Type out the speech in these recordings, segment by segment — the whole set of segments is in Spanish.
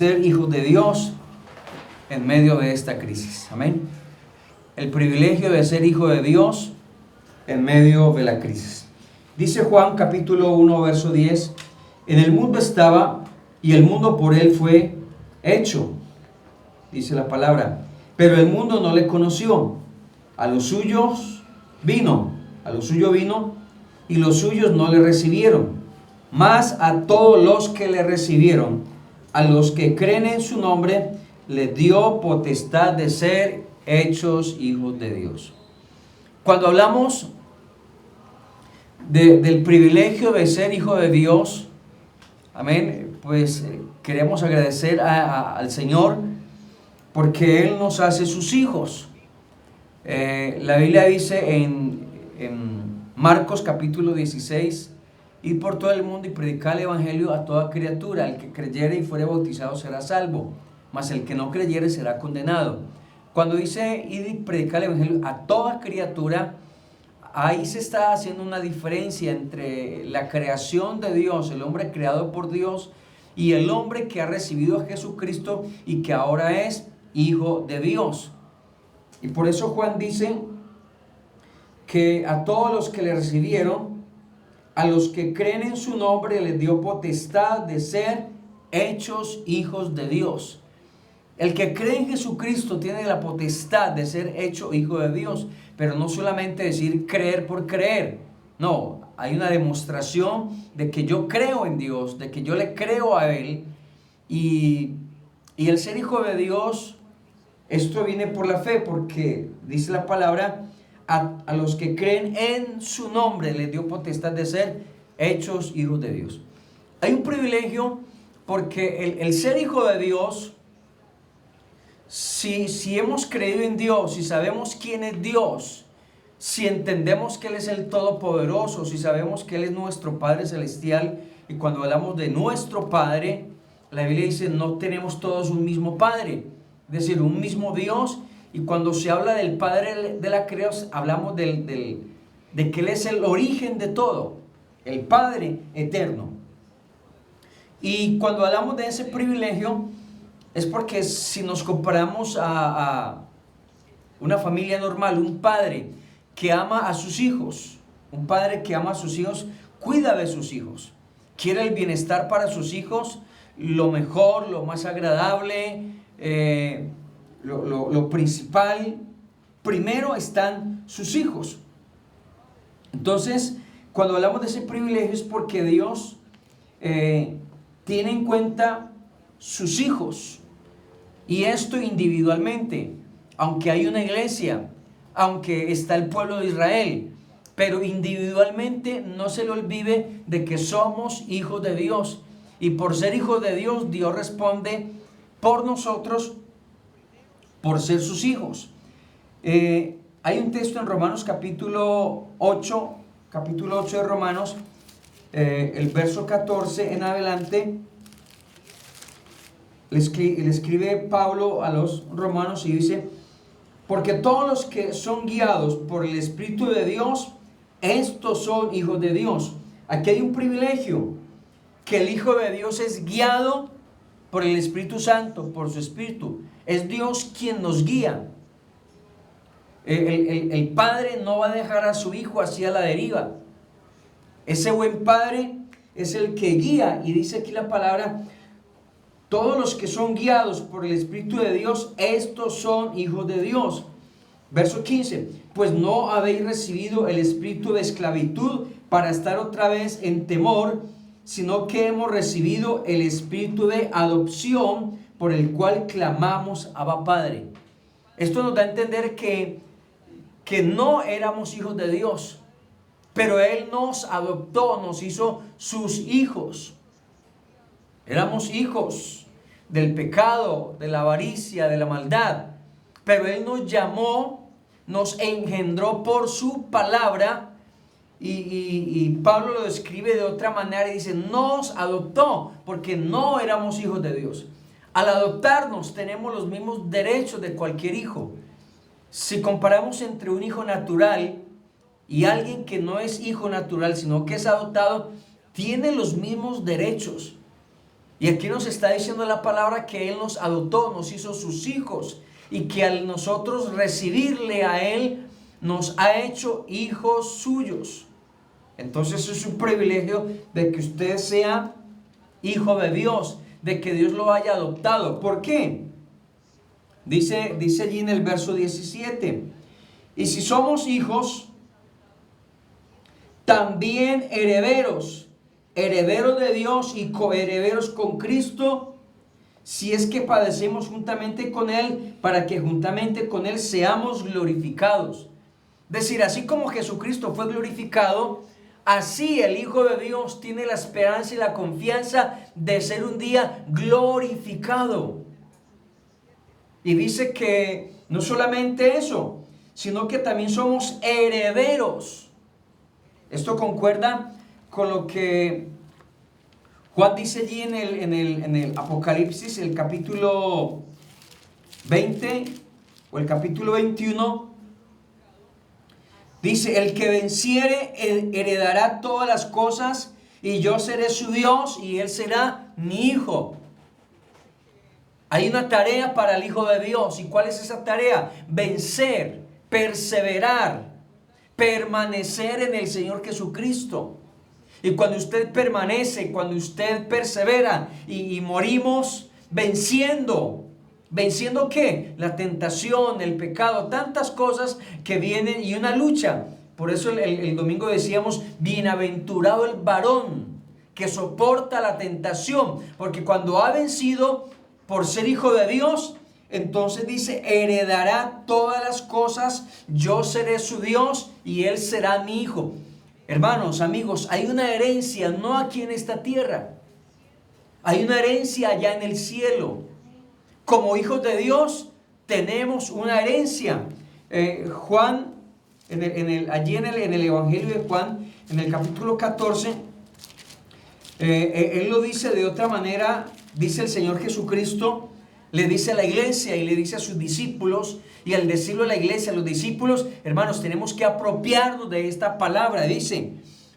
Ser hijos de Dios en medio de esta crisis. Amén. El privilegio de ser hijo de Dios en medio de la crisis. Dice Juan capítulo 1 verso 10: en el mundo estaba y el mundo por él fue hecho, dice la palabra, pero el mundo no le conoció. A los suyos vino y los suyos no le recibieron. Mas a todos los que le recibieron, a los que creen en su nombre, les dio potestad de ser hechos hijos de Dios. Cuando hablamos del privilegio de ser hijo de Dios, amén, pues queremos agradecer al Señor porque Él nos hace sus hijos. La Biblia dice en Marcos capítulo 16: id por todo el mundo y predicar el evangelio a toda criatura. El que creyere y fuere bautizado será salvo, mas el que no creyere será condenado. Cuando dice id y predicar el evangelio a toda criatura, ahí se está haciendo una diferencia entre la creación de Dios, el hombre creado por Dios, y el hombre que ha recibido a Jesucristo y que ahora es hijo de Dios. Y por eso Juan dice que a todos los que le recibieron, a los que creen en su nombre, les dio potestad de ser hechos hijos de Dios. El que cree en Jesucristo tiene la potestad de ser hecho hijo de Dios, pero no solamente decir creer por creer. No, hay una demostración de que yo creo en Dios, de que yo le creo a Él. Y el ser hijo de Dios, esto viene por la fe, porque dice la palabra: a los que creen en su nombre les dio potestad de ser hechos hijos de Dios. Hay un privilegio porque el ser hijo de Dios, si hemos creído en Dios, si sabemos quién es Dios, si entendemos que Él es el Todopoderoso, si sabemos que Él es nuestro Padre Celestial, y cuando hablamos de nuestro Padre, la Biblia dice no tenemos todos un mismo Padre, es decir, un mismo Dios. Y cuando se habla del Padre de la creación, hablamos de que Él es el origen de todo, el Padre eterno. Y cuando hablamos de ese privilegio, es porque si nos comparamos a una familia normal, un padre que ama a sus hijos, cuida de sus hijos, quiere el bienestar para sus hijos, lo mejor, lo más agradable, lo principal, primero están sus hijos. Entonces, cuando hablamos de ese privilegio es porque Dios tiene en cuenta sus hijos, y esto individualmente, aunque hay una iglesia, aunque está el pueblo de Israel, pero individualmente no se le olvide de que somos hijos de Dios, y por ser hijos de Dios, Dios responde por nosotros, por ser sus hijos. Hay un texto en Romanos capítulo 8 de Romanos, el verso 14 en adelante. Le escribe Pablo a los romanos y dice: porque todos los que son guiados por el Espíritu de Dios, estos son hijos de Dios. Aquí hay un privilegio, que el Hijo de Dios es guiado por el Espíritu Santo, por su Espíritu. Es Dios quien nos guía. El Padre no va a dejar a su Hijo así a la deriva. Ese buen Padre es el que guía, y dice aquí la palabra: todos los que son guiados por el Espíritu de Dios, estos son hijos de Dios. Verso 15: pues no habéis recibido el espíritu de esclavitud para estar otra vez en temor, sino que hemos recibido el espíritu de adopción, por el cual clamamos Abba Padre. Esto nos da a entender que no éramos hijos de Dios, pero Él nos adoptó, nos hizo sus hijos. Éramos hijos del pecado, de la avaricia, de la maldad, pero Él nos llamó, nos engendró por su palabra. Y Pablo lo describe de otra manera y dice: nos adoptó, porque no éramos hijos de Dios. Al adoptarnos tenemos los mismos derechos de cualquier hijo. Si comparamos entre un hijo natural y alguien que no es hijo natural, sino que es adoptado, tiene los mismos derechos. Y aquí nos está diciendo la palabra que Él nos adoptó, nos hizo sus hijos, y que al nosotros recibirle a Él, nos ha hecho hijos suyos. Entonces es un privilegio de que usted sea hijo de Dios, de que Dios lo haya adoptado. ¿Por qué? Dice allí en el verso 17, y si somos hijos, también herederos, herederos de Dios y coherederos con Cristo, si es que padecemos juntamente con Él, para que juntamente con Él seamos glorificados. Es decir, así como Jesucristo fue glorificado, así el Hijo de Dios tiene la esperanza y la confianza de ser un día glorificado. Y dice que no solamente eso, sino que también somos herederos. Esto concuerda con lo que Juan dice allí en el Apocalipsis, el capítulo 20 o el capítulo 21. Dice, el que venciere heredará todas las cosas, y yo seré su Dios y él será mi hijo. Hay una tarea para el Hijo de Dios. ¿Y cuál es esa tarea? Vencer, perseverar, permanecer en el Señor Jesucristo. Y cuando usted permanece, cuando usted persevera y morimos venciendo. ¿Venciendo qué? La tentación, el pecado, tantas cosas que vienen y una lucha. Por eso el domingo decíamos, bienaventurado el varón que soporta la tentación. Porque cuando ha vencido por ser hijo de Dios, entonces dice, heredará todas las cosas, yo seré su Dios y él será mi hijo. Hermanos, amigos, hay una herencia no aquí en esta tierra. Hay una herencia allá en el cielo. Como hijos de Dios tenemos una herencia. Juan, allí en el Evangelio de Juan, en el capítulo 14, él lo dice de otra manera. Dice el Señor Jesucristo, le dice a la iglesia y le dice a sus discípulos, y al decirlo a la iglesia, a los discípulos, hermanos, tenemos que apropiarnos de esta palabra. Dice,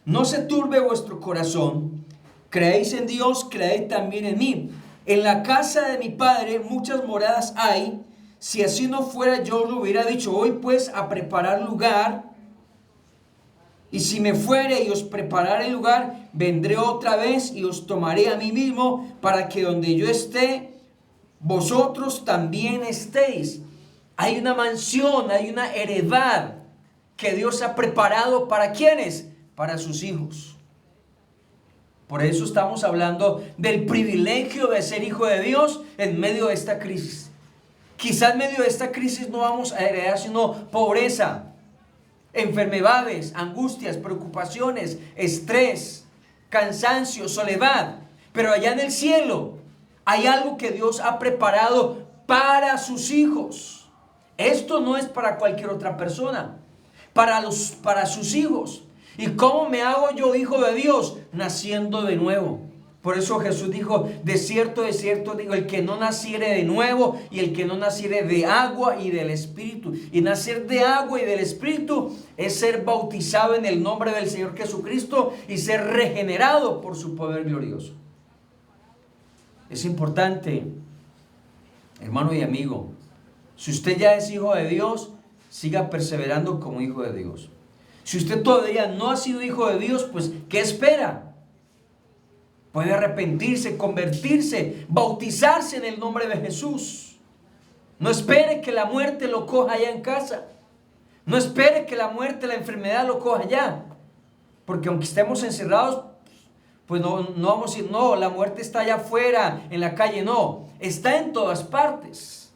no se turbe vuestro corazón, creéis en Dios, creéis también en mí. En la casa de mi Padre muchas moradas hay. Si así no fuera, yo lo hubiera dicho. Voy pues a preparar lugar. Y si me fuere y os preparare el lugar, vendré otra vez y os tomaré a mí mismo, para que donde yo esté, vosotros también estéis. Hay una mansión, hay una heredad que Dios ha preparado ¿para quiénes? Para sus hijos. Por eso estamos hablando del privilegio de ser hijo de Dios en medio de esta crisis. Quizás en medio de esta crisis no vamos a heredar sino pobreza, enfermedades, angustias, preocupaciones, estrés, cansancio, soledad. Pero allá en el cielo hay algo que Dios ha preparado para sus hijos. Esto no es para cualquier otra persona, para sus hijos. ¿Y cómo me hago yo hijo de Dios? Naciendo de nuevo. Por eso Jesús dijo, de cierto digo, el que no naciere de nuevo y el que no naciere de agua y del Espíritu. Y nacer de agua y del Espíritu es ser bautizado en el nombre del Señor Jesucristo y ser regenerado por su poder glorioso. Es importante, hermano y amigo, si usted ya es hijo de Dios, siga perseverando como hijo de Dios. Si usted todavía no ha sido hijo de Dios, pues ¿qué espera? Puede arrepentirse, convertirse, bautizarse en el nombre de Jesús. No espere que la muerte lo coja allá en casa. No espere que la muerte, la enfermedad lo coja allá. Porque aunque estemos encerrados, pues no vamos a decir, no, la muerte está allá afuera, en la calle. No, está en todas partes.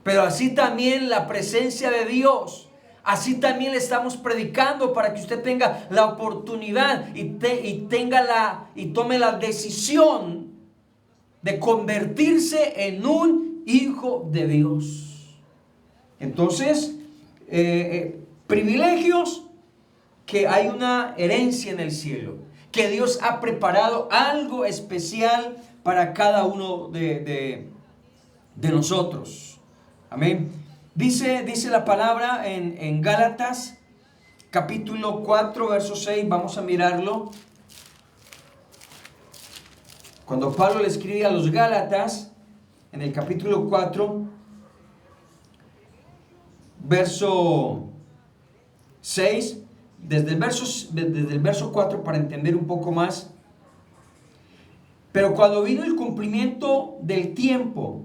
Pero así también la presencia de Dios. Así también le estamos predicando para que usted tenga la oportunidad y tome la decisión de convertirse en un hijo de Dios. Entonces, privilegios, que hay una herencia en el cielo, que Dios ha preparado algo especial para cada uno de nosotros. Amén. Dice la palabra en Gálatas capítulo 4 verso 6, vamos a mirarlo. Cuando Pablo le escribe a los Gálatas, en el capítulo 4, verso 6, desde el verso 4 para entender un poco más. Pero cuando vino el cumplimiento del tiempo,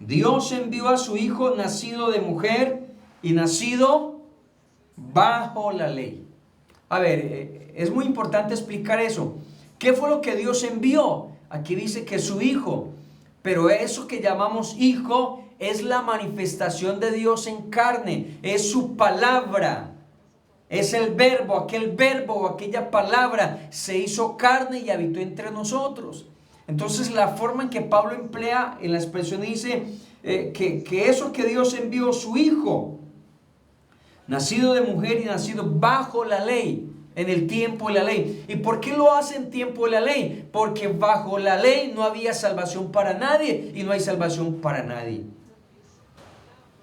Dios envió a su Hijo nacido de mujer y nacido bajo la ley. A ver, es muy importante explicar eso. ¿Qué fue lo que Dios envió? Aquí dice que su Hijo, pero eso que llamamos Hijo es la manifestación de Dios en carne, es su palabra, es el verbo, aquella palabra se hizo carne y habitó entre nosotros. Entonces la forma en que Pablo emplea en la expresión dice que eso que Dios envió, su Hijo, nacido de mujer y nacido bajo la ley, en el tiempo de la ley. ¿Y por qué lo hace en tiempo de la ley? Porque bajo la ley no había salvación para nadie y no hay salvación para nadie.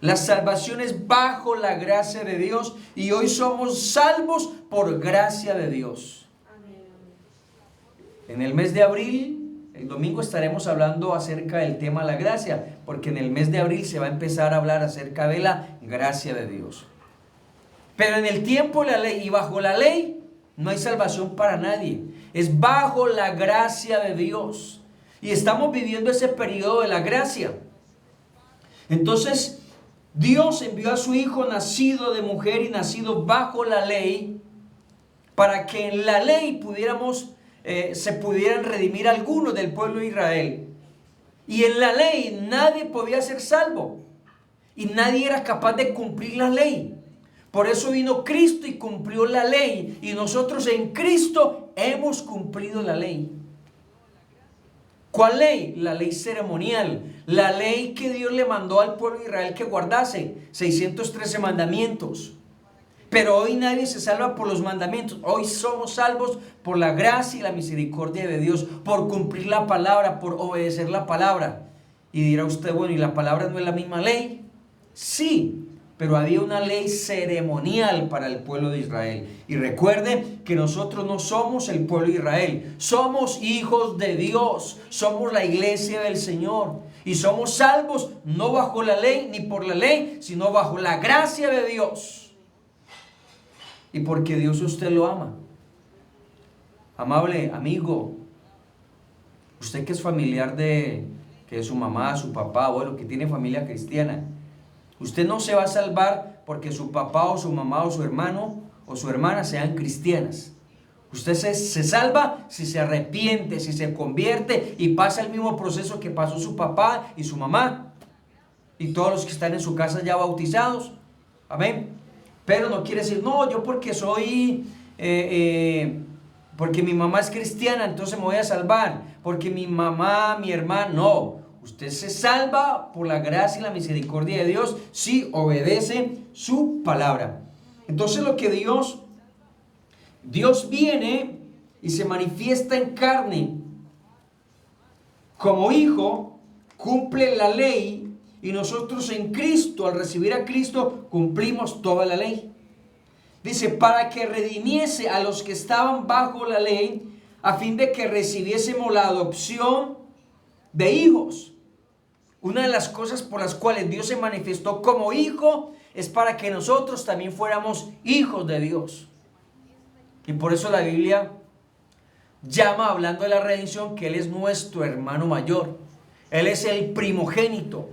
La salvación es bajo la gracia de Dios y hoy somos salvos por gracia de Dios. En el mes de abril, el domingo estaremos hablando acerca del tema de la gracia, porque en el mes de abril se va a empezar a hablar acerca de la gracia de Dios. Pero en el tiempo de la ley y bajo la ley no hay salvación para nadie. Es bajo la gracia de Dios. Y estamos viviendo ese periodo de la gracia. Entonces, Dios envió a su Hijo nacido de mujer y nacido bajo la ley, para que en la ley se pudieran redimir algunos del pueblo de Israel. Y en la ley nadie podía ser salvo. Y nadie era capaz de cumplir la ley. Por eso vino Cristo y cumplió la ley. Y nosotros en Cristo hemos cumplido la ley. ¿Cuál ley? La ley ceremonial. La ley que Dios le mandó al pueblo de Israel que guardase. 613 mandamientos. Pero hoy nadie se salva por los mandamientos. Hoy somos salvos por la gracia y la misericordia de Dios. Por cumplir la palabra, por obedecer la palabra. Y dirá usted, bueno, ¿y la palabra no es la misma ley? Sí. Pero había una ley ceremonial para el pueblo de Israel. Y recuerde que nosotros no somos el pueblo de Israel. Somos hijos de Dios. Somos la iglesia del Señor. Y somos salvos no bajo la ley ni por la ley, sino bajo la gracia de Dios. Y porque Dios a usted lo ama. Amable amigo, usted que es familiar de su mamá, su papá, bueno, que tiene familia cristiana. Usted no se va a salvar porque su papá o su mamá o su hermano o su hermana sean cristianas. Usted se salva si se arrepiente, si se convierte y pasa el mismo proceso que pasó su papá y su mamá. Y todos los que están en su casa ya bautizados. Amén. Pero no quiere decir, no, yo porque porque mi mamá es cristiana, entonces me voy a salvar. Porque mi mamá, mi hermano, no. Usted se salva por la gracia y la misericordia de Dios si obedece su palabra. Entonces lo que Dios viene y se manifiesta en carne como hijo, cumple la ley y nosotros en Cristo, al recibir a Cristo, cumplimos toda la ley. Dice, para que redimiese a los que estaban bajo la ley, a fin de que recibiésemos la adopción de hijos. Una de las cosas por las cuales Dios se manifestó como hijo es para que nosotros también fuéramos hijos de Dios. Y por eso la Biblia llama, hablando de la redención, que Él es nuestro hermano mayor. Él es el primogénito.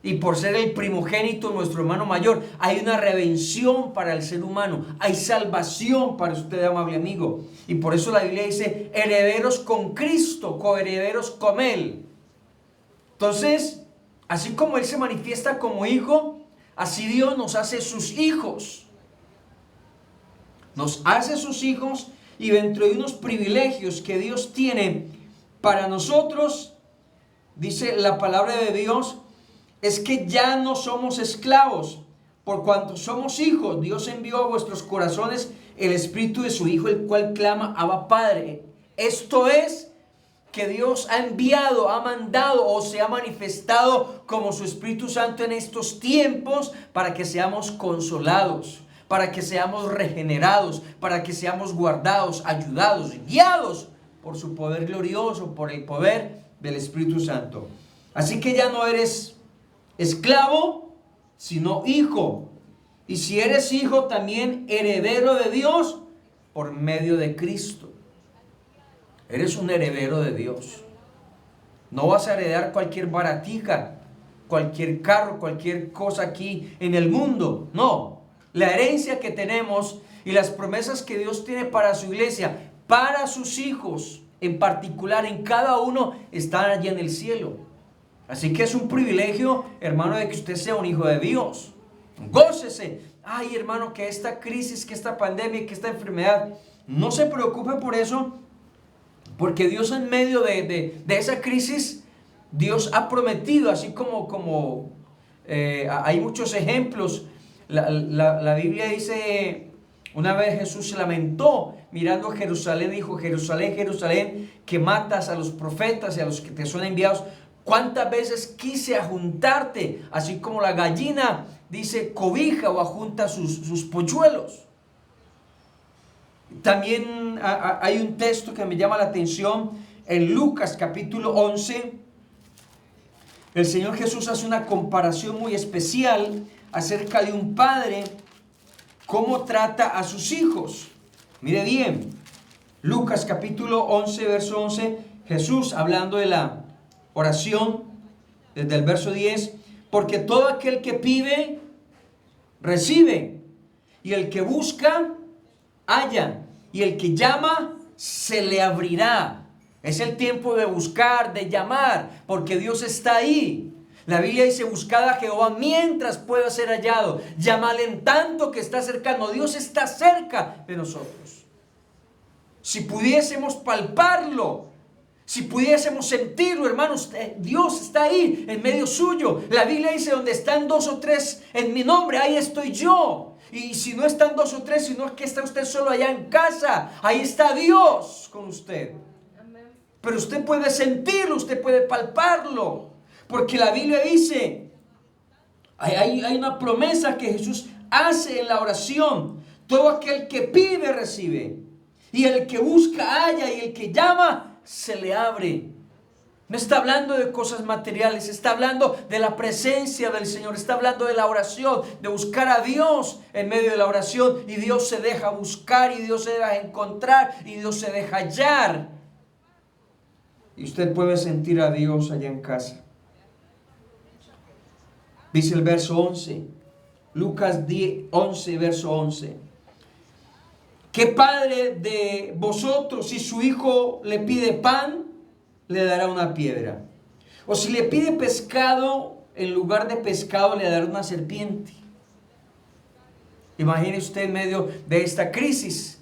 Y por ser el primogénito, nuestro hermano mayor, hay una redención para el ser humano. Hay salvación para usted, amable amigo. Y por eso la Biblia dice, herederos con Cristo, coherederos con Él. Entonces, así como Él se manifiesta como hijo, así Dios nos hace sus hijos. Nos hace sus hijos y dentro de unos privilegios que Dios tiene para nosotros, dice la palabra de Dios, es que ya no somos esclavos, por cuanto somos hijos. Dios envió a vuestros corazones el espíritu de su Hijo, el cual clama, Abba Padre. Esto es que Dios ha enviado, ha mandado o se ha manifestado como su Espíritu Santo en estos tiempos para que seamos consolados, para que seamos regenerados, para que seamos guardados, ayudados, guiados por su poder glorioso, por el poder del Espíritu Santo. Así que ya no eres esclavo, sino hijo. Y si eres hijo, también heredero de Dios por medio de Cristo. Eres un heredero de Dios. No vas a heredar cualquier baratica, cualquier carro, cualquier cosa aquí en el mundo. No, la herencia que tenemos y las promesas que Dios tiene para su iglesia, para sus hijos en particular, en cada uno, están allí en el cielo. Así que es un privilegio, hermano, de que usted sea un hijo de Dios. Gócese. Ay, hermano, que esta crisis, que esta pandemia, que esta enfermedad, no se preocupe por eso, porque Dios en medio de esa crisis, Dios ha prometido, así como hay muchos ejemplos. La Biblia dice, una vez Jesús se lamentó mirando a Jerusalén, dijo: Jerusalén, Jerusalén, que matas a los profetas y a los que te son enviados. ¿Cuántas veces quise ajuntarte? Así como la gallina, dice, cobija o ajunta sus polluelos. También hay un texto que me llama la atención en Lucas capítulo 11. El Señor Jesús hace una comparación muy especial acerca de un padre, cómo trata a sus hijos. Mire bien, Lucas capítulo 11, verso 11, Jesús hablando de la oración, desde el verso 10, porque todo aquel que pide, recibe, y el que busca, halla, y el que llama, se le abrirá. Es el tiempo de buscar, de llamar, porque Dios está ahí. La Biblia dice: buscad a Jehová mientras pueda ser hallado, llamadle en tanto que está cercano. Dios está cerca de nosotros. Si pudiésemos palparlo, si pudiésemos sentirlo, hermanos, Dios está ahí en medio suyo. La Biblia dice: donde están dos o tres en mi nombre, ahí estoy yo. Y si no están dos o tres, sino que está usted solo allá en casa, ahí está Dios con usted. Pero usted puede sentirlo, usted puede palparlo, porque la Biblia dice, hay una promesa que Jesús hace en la oración: todo aquel que pide, recibe, y el que busca, halla, y el que llama, se le abre. No está hablando de cosas materiales, está hablando de la presencia del Señor, está hablando de la oración, de buscar a Dios en medio de la oración, y Dios se deja buscar, y Dios se deja encontrar, y Dios se deja hallar. Y usted puede sentir a Dios allá en casa. Dice el verso 11, Lucas 11, verso 11. ¿Qué padre de vosotros, si su hijo le pide pan, le dará una piedra? O si le pide pescado, en lugar de pescado le dará una serpiente. Imagine usted en medio de esta crisis,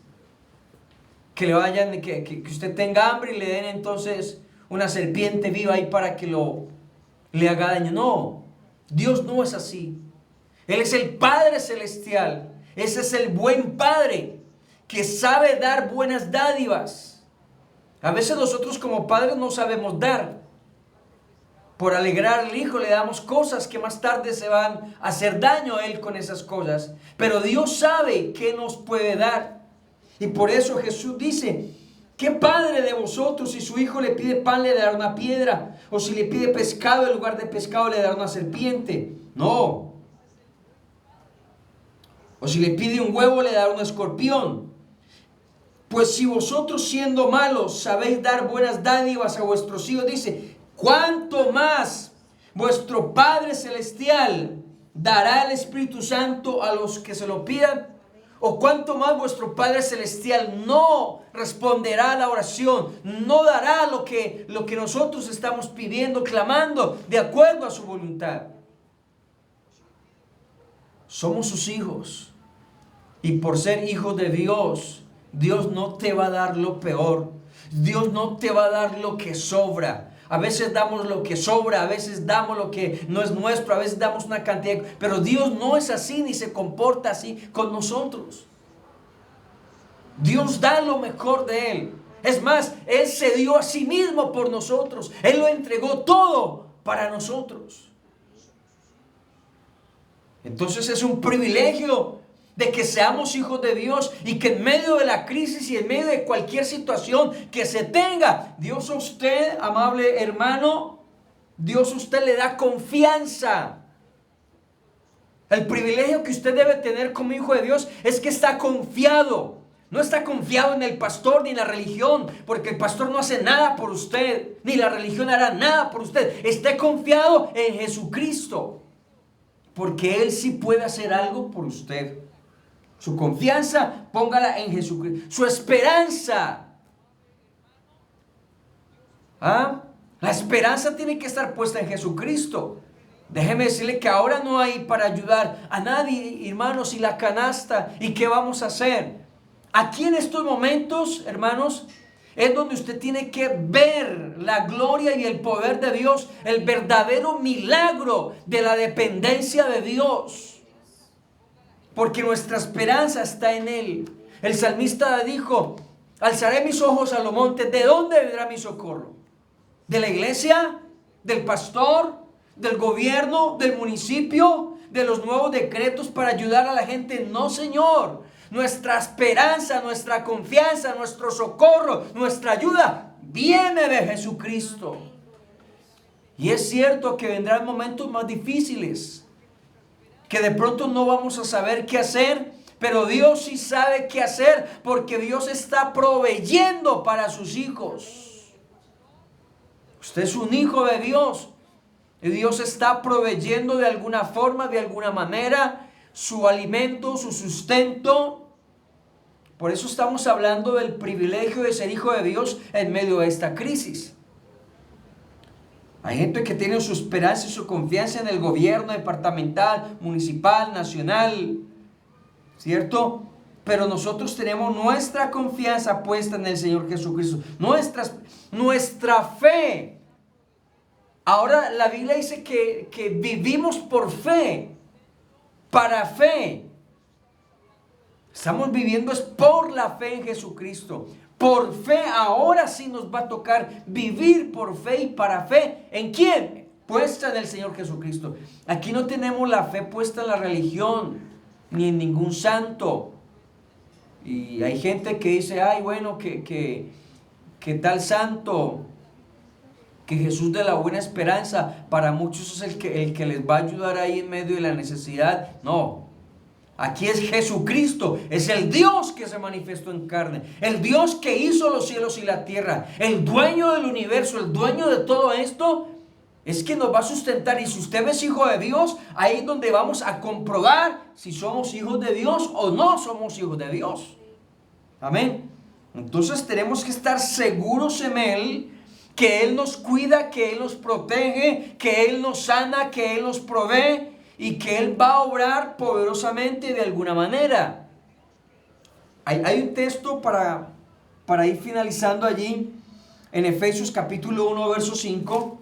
que le vayan, que usted tenga hambre y le den entonces una serpiente viva ahí para que le haga daño. No, Dios no es así. Él es el Padre Celestial. Ese es el buen Padre que sabe dar buenas dádivas. A veces nosotros como padres no sabemos dar. Por alegrar al hijo le damos cosas que más tarde se van a hacer daño a él con esas cosas. Pero Dios sabe qué nos puede dar. Y por eso Jesús dice: ¿qué padre de vosotros, si su hijo le pide pan, le dará una piedra? O si le pide pescado, en lugar de pescado le dará una serpiente? No. O si le pide un huevo, le dará un escorpión. Pues si vosotros, siendo malos, sabéis dar buenas dádivas a vuestros hijos, dice, ¿cuánto más vuestro Padre Celestial dará el Espíritu Santo a los que se lo pidan? ¿O cuánto más vuestro Padre Celestial no responderá a la oración, no dará lo que nosotros estamos pidiendo, clamando, de acuerdo a su voluntad? Somos sus hijos, y por ser hijos de Dios, Dios no te va a dar lo peor. Dios no te va a dar lo que sobra. A veces damos lo que sobra, a veces damos lo que no es nuestro, a veces damos una cantidad. Pero Dios no es así, ni se comporta así con nosotros. Dios da lo mejor de Él. Es más, Él se dio a sí mismo por nosotros. Él lo entregó todo para nosotros. Entonces es un privilegio de que seamos hijos de Dios y que en medio de la crisis y en medio de cualquier situación que se tenga, Dios a usted, amable hermano, Dios a usted le da confianza. El privilegio que usted debe tener como hijo de Dios es que está confiado. No está confiado en el pastor ni en la religión, porque el pastor no hace nada por usted, ni la religión hará nada por usted. Esté confiado en Jesucristo, porque Él sí puede hacer algo por usted. Su confianza, póngala en Jesucristo. Su esperanza. La esperanza tiene que estar puesta en Jesucristo. Déjeme decirle que ahora no hay para ayudar a nadie, hermanos, y la canasta. ¿Y qué vamos a hacer? Aquí en estos momentos, hermanos, es donde usted tiene que ver la gloria y el poder de Dios, el verdadero milagro de la dependencia de Dios. Porque nuestra esperanza está en Él. El salmista dijo: alzaré mis ojos a los montes. ¿De dónde vendrá mi socorro? ¿De la iglesia? ¿Del pastor? ¿Del gobierno? ¿Del municipio? ¿De los nuevos decretos para ayudar a la gente? No, Señor. Nuestra esperanza, nuestra confianza, nuestro socorro, nuestra ayuda viene de Jesucristo. Y es cierto que vendrán momentos más difíciles, que de pronto no vamos a saber qué hacer, pero Dios sí sabe qué hacer, porque Dios está proveyendo para sus hijos. Usted es un hijo de Dios, y Dios está proveyendo de alguna forma, de alguna manera, su alimento, su sustento. Por eso estamos hablando del privilegio de ser hijo de Dios en medio de esta crisis. Hay gente que tiene su esperanza y su confianza en el gobierno departamental, municipal, nacional, ¿cierto? Pero nosotros tenemos nuestra confianza puesta en el Señor Jesucristo. Nuestra fe. Ahora la Biblia dice que vivimos por fe, para fe. Estamos viviendo es por la fe en Jesucristo. Por fe, ahora sí nos va a tocar vivir por fe y para fe. ¿En quién? Puesta en el Señor Jesucristo. Aquí no tenemos la fe puesta en la religión, ni en ningún santo. Y hay gente que dice: ay, bueno, que tal santo, que Jesús de la Buena Esperanza, para muchos es el que les va a ayudar ahí en medio de la necesidad. No. Aquí es Jesucristo, es el Dios que se manifestó en carne, el Dios que hizo los cielos y la tierra, el dueño del universo, el dueño de todo esto, es quien nos va a sustentar. Y si usted es hijo de Dios, ahí es donde vamos a comprobar si somos hijos de Dios o no somos hijos de Dios. Amén. Entonces tenemos que estar seguros en Él, que Él nos cuida, que Él nos protege, que Él nos sana, que Él nos provee, y que Él va a obrar poderosamente de alguna manera. Hay un texto para ir finalizando allí, en Efesios capítulo 1, verso 5.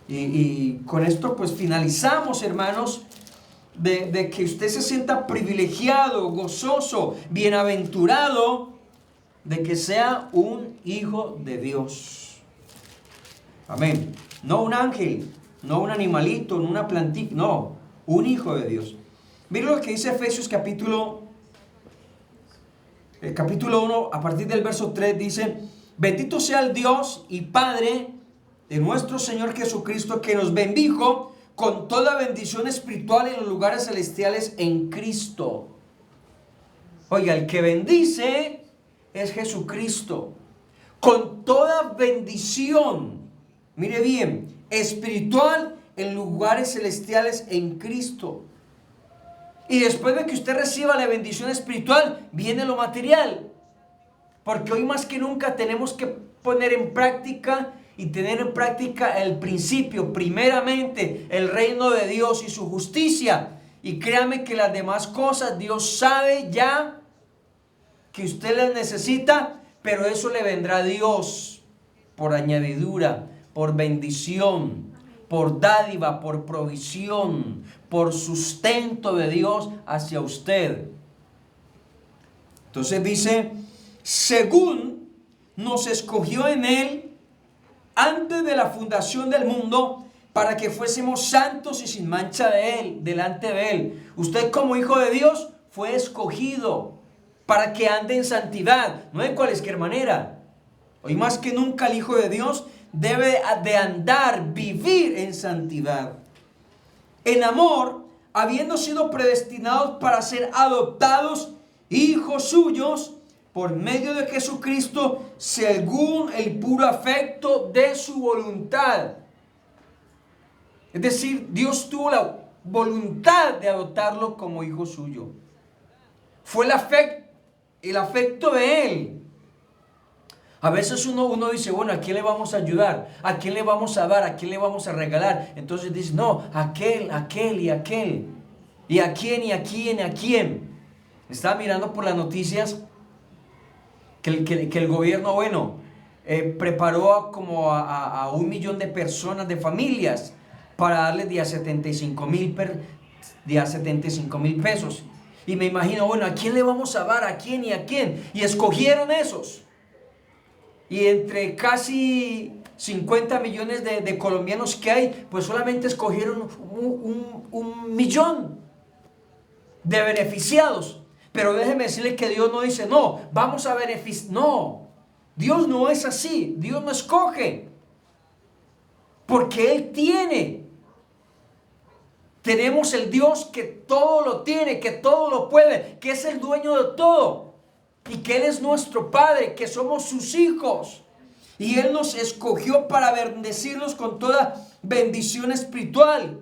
Y con esto pues finalizamos, hermanos, de que usted se sienta privilegiado, gozoso, bienaventurado, de que sea un hijo de Dios. Amén. No un ángel, no un animalito, no una plantita, no, un hijo de Dios. Mira lo que dice Efesios capítulo 1, a partir del verso 3, dice: bendito sea el Dios y Padre de nuestro Señor Jesucristo, que nos bendijo con toda bendición espiritual en los lugares celestiales en Cristo. Oiga, el que bendice es Jesucristo. Con toda bendición, mire bien, espiritual en lugares celestiales en Cristo. Y después de que usted reciba la bendición espiritual, viene lo material. Porque hoy más que nunca tenemos que poner en práctica y tener en práctica el principio, primeramente el reino de Dios y su justicia. Y créame que las demás cosas Dios sabe ya que usted las necesita, pero eso le vendrá a Dios por añadidura, por bendición, por dádiva, por provisión, por sustento de Dios hacia usted. Entonces dice: según nos escogió en Él antes de la fundación del mundo, para que fuésemos santos y sin mancha de Él, delante de Él. Usted como hijo de Dios fue escogido para que ande en santidad, no de cualquier manera. Hoy más que nunca el hijo de Dios debe de andar, vivir en santidad, en amor, habiendo sido predestinados para ser adoptados hijos suyos por medio de Jesucristo, según el puro afecto de su voluntad. Es decir, Dios tuvo la voluntad de adoptarlo como hijo suyo. Fue el afecto de Él. A veces uno dice, bueno, ¿a quién le vamos a ayudar? ¿A quién le vamos a dar? ¿A quién le vamos a regalar? Entonces dice, no, aquel y aquel. ¿Y a quién y a quién y a quién? Estaba mirando por las noticias que el gobierno, preparó como a 1 millón de personas, de familias, para darles de a 75,000 pesos. Y me imagino, bueno, ¿a quién le vamos a dar? ¿A quién y a quién? Y escogieron esos. Y entre casi 50 millones de colombianos que hay, pues solamente escogieron un millón de beneficiados. Pero déjeme decirle que Dios no dice, no, vamos a beneficiar. No, Dios no es así. Dios no escoge. Porque Él tiene. Tenemos el Dios que todo lo tiene, que todo lo puede, que es el dueño de todo. Y que Él es nuestro Padre, que somos sus hijos. Y Él nos escogió para bendecirnos con toda bendición espiritual.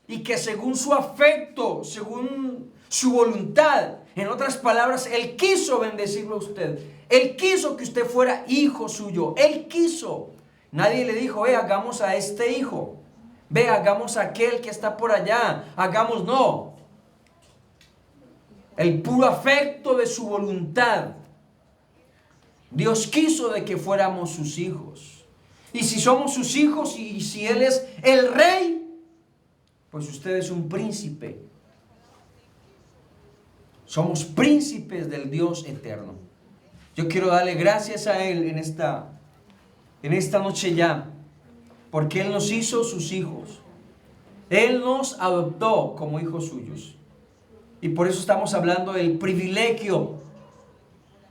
Y que según su afecto, según su voluntad, en otras palabras, Él quiso bendecirlo a usted. Él quiso que usted fuera hijo suyo. Él quiso. Nadie le dijo, hagamos a este hijo. Hagamos a aquel que está por allá. Hagamos, no. El puro afecto de su voluntad. Dios quiso de que fuéramos sus hijos. Y si somos sus hijos y si Él es el rey, pues usted es un príncipe. Somos príncipes del Dios eterno. Yo quiero darle gracias a Él en esta noche ya, porque Él nos hizo sus hijos. Él nos adoptó como hijos suyos. Y por eso estamos hablando del privilegio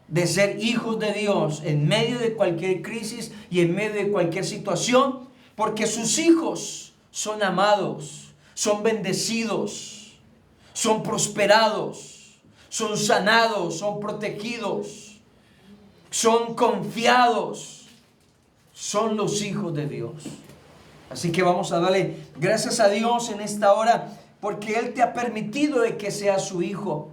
de ser hijos de Dios en medio de cualquier crisis y en medio de cualquier situación, porque sus hijos son amados, son bendecidos, son prosperados, son sanados, son protegidos, son confiados, son los hijos de Dios. Así que vamos a darle gracias a Dios en esta hora, porque Él te ha permitido de que seas su hijo.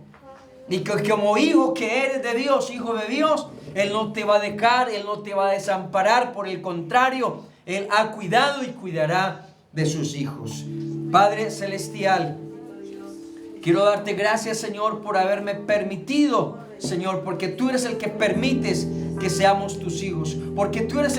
Y que como hijo que eres de Dios, hijo de Dios, Él no te va a dejar, Él no te va a desamparar. Por el contrario, Él ha cuidado y cuidará de sus hijos. Padre Celestial, quiero darte gracias, Señor, por haberme permitido, Señor, porque tú eres el que permites que seamos tus hijos. Porque tú eres